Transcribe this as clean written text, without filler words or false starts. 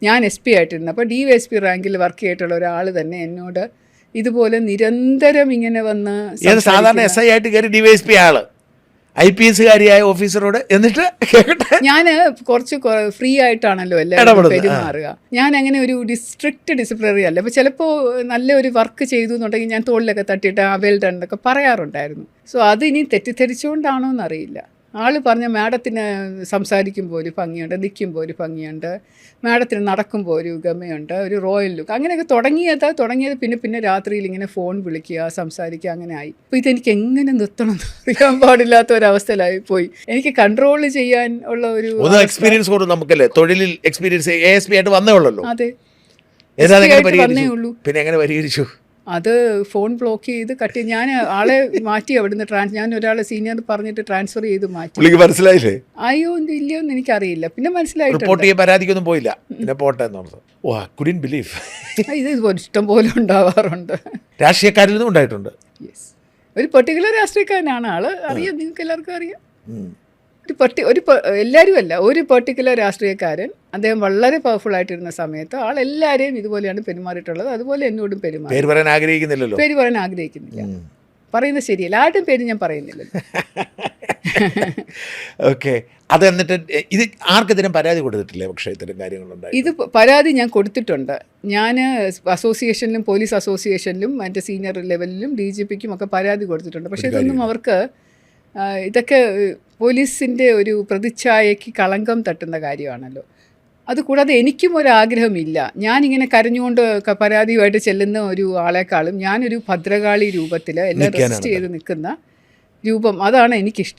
ഞാൻ SP ആയിട്ടിരുന്നു. അപ്പോൾ DYSP റാങ്കിൽ വർക്ക് ചെയ്തിട്ടുള്ള ഒരാൾ തന്നെ എന്നോട് ഇതുപോലെ നിരന്തരം ഇങ്ങനെ വന്ന് സാധാരണ SI ആയിട്ട് കയറി DYSP ആള് IPS കാരിയായ ഓഫീസറോട് എന്നിട്ട് കേട്ടെ ഞാൻ കുറച്ച് ഫ്രീ ആയിട്ടാണല്ലോ എല്ലാവരും പെരുമാറുക. ഞാൻ അങ്ങനെ ഒരു സ്ട്രിക്റ്റ് ഡിസിപ്ലിനറി അല്ല. അപ്പോൾ ചിലപ്പോൾ നല്ലൊരു വർക്ക് ചെയ്തു എന്നുണ്ടെങ്കിൽ ഞാൻ തോളിലൊക്കെ തട്ടിയിട്ട് വെൽ ഡൺ എന്നൊക്കെ പറയാറുണ്ടായിരുന്നു. സോ അത് ഇനി തെറ്റിദ്ധരിച്ചുകൊണ്ടാണോ എന്നറിയില്ല. ആൾ പറഞ്ഞ മാഡത്തിന് സംസാരിക്കുമ്പോൾ ഒരു ഭംഗിയുണ്ട്, നിൽക്കുമ്പോൾ ഒരു ഭംഗിയുണ്ട്, മാഡത്തിന് നടക്കുമ്പോൾ ഒരു ഗമയുണ്ട്, ഒരു റോയൽ ലുക്ക്, അങ്ങനെയൊക്കെ തുടങ്ങിയത് പിന്നെ രാത്രിയിൽ ഇങ്ങനെ ഫോൺ വിളിക്കുക, സംസാരിക്കുക, അങ്ങനെ ആയി. അപ്പോൾ ഇതെനിക്ക് എങ്ങനെ നിർത്തണം എന്ന് അറിയാൻ പാടില്ലാത്ത ഒരവസ്ഥയിലായി പോയി. എനിക്ക് കൺട്രോൾ ചെയ്യാൻ ഉള്ള ഒരു എക്സ്പീരിയൻസ് കൊണ്ട് നമുക്കല്ലേ തൊഴിലിൽ എക്സ്പീരിയൻസ് ASP ആയിട്ട് വന്നേ ഉള്ളൂ. അതെ, വന്നേ ഉള്ളൂ. പിന്നെ എങ്ങനെ പരിഹരിച്ചു? അത് ഫോൺ ബ്ലോക്ക് ചെയ്ത് കട്ട് ചെയ്ത് ഞാൻ ആളെ മാറ്റി അവിടുന്ന് ഞാൻ ഒരാളെ സീനിയർ പറഞ്ഞിട്ട് ട്രാൻസ്ഫർ ചെയ്ത് മാറ്റി. മനസ്സിലായില്ലേ? അയ്യോ ഇല്ലയോ എന്ന് എനിക്കറിയില്ല. പിന്നെ മനസ്സിലായിട്ടുണ്ട്. പരാതിക്കൊന്നും പോയില്ല. പിന്നെ പോട്ടെ ഇത് ഇഷ്ടം പോലെ ഉണ്ടാവാറുണ്ട്. രാഷ്ട്രീയക്കാരിൽ നിന്നും ഉണ്ടായിട്ടുണ്ട്. യെസ്, ഒരു പെർട്ടിക്കുലർ രാഷ്ട്രീയക്കാരനാണ് ആള്. അറിയാം, നിങ്ങൾക്ക് എല്ലാവർക്കും അറിയാം. എല്ലാവരും അല്ല, ഒരു പെർട്ടിക്കുലർ രാഷ്ട്രീയക്കാരൻ. അദ്ദേഹം വളരെ പവർഫുൾ ആയിട്ടിരുന്ന സമയത്ത് ആളെല്ലാവരെയും ഇതുപോലെയാണ് പെരുമാറിയിട്ടുള്ളത്. അതുപോലെ എന്നോടും പെരുമാറി. പേര് പറയാൻ ആഗ്രഹിക്കുന്നില്ല. പറയുന്നത് ശരിയല്ല. ആരുടെയും പേര് ഞാൻ പറയുന്നില്ലല്ലോ. ഓക്കെ, അത് എന്നിട്ട് ഇത് ആർക്കെതിരും പരാതി കൊടുത്തിട്ടില്ലേ? പക്ഷേ ഇത്തരം കാര്യങ്ങളുണ്ടായി. ഇത് പരാതി ഞാൻ കൊടുത്തിട്ടുണ്ട്. ഞാൻ അസോസിയേഷനിലും പോലീസ് അസോസിയേഷനിലും മറ്റേ സീനിയർ ലെവലിലും DGPക്കും ഒക്കെ പരാതി കൊടുത്തിട്ടുണ്ട്. പക്ഷേ ഇതൊന്നും അവർക്ക് ഇതൊക്കെ പോലീസിൻ്റെ ഒരു പ്രതിച്ഛായയ്ക്ക് കളങ്കം തട്ടുന്ന കാര്യമാണല്ലോ. അതുകൂടാതെ എനിക്കും ഒരാഗ്രഹമില്ല. ഞാനിങ്ങനെ കരഞ്ഞുകൊണ്ട് പരാതിയുമായിട്ട് ചെല്ലുന്ന ഒരു ആളെക്കാളും ഞാനൊരു ഭദ്രകാളി രൂപത്തിൽ എല്ലാം റെസിസ്റ്റ് ചെയ്ത് നിൽക്കുന്ന രൂപം, അതാണ് എനിക്കിഷ്ടം.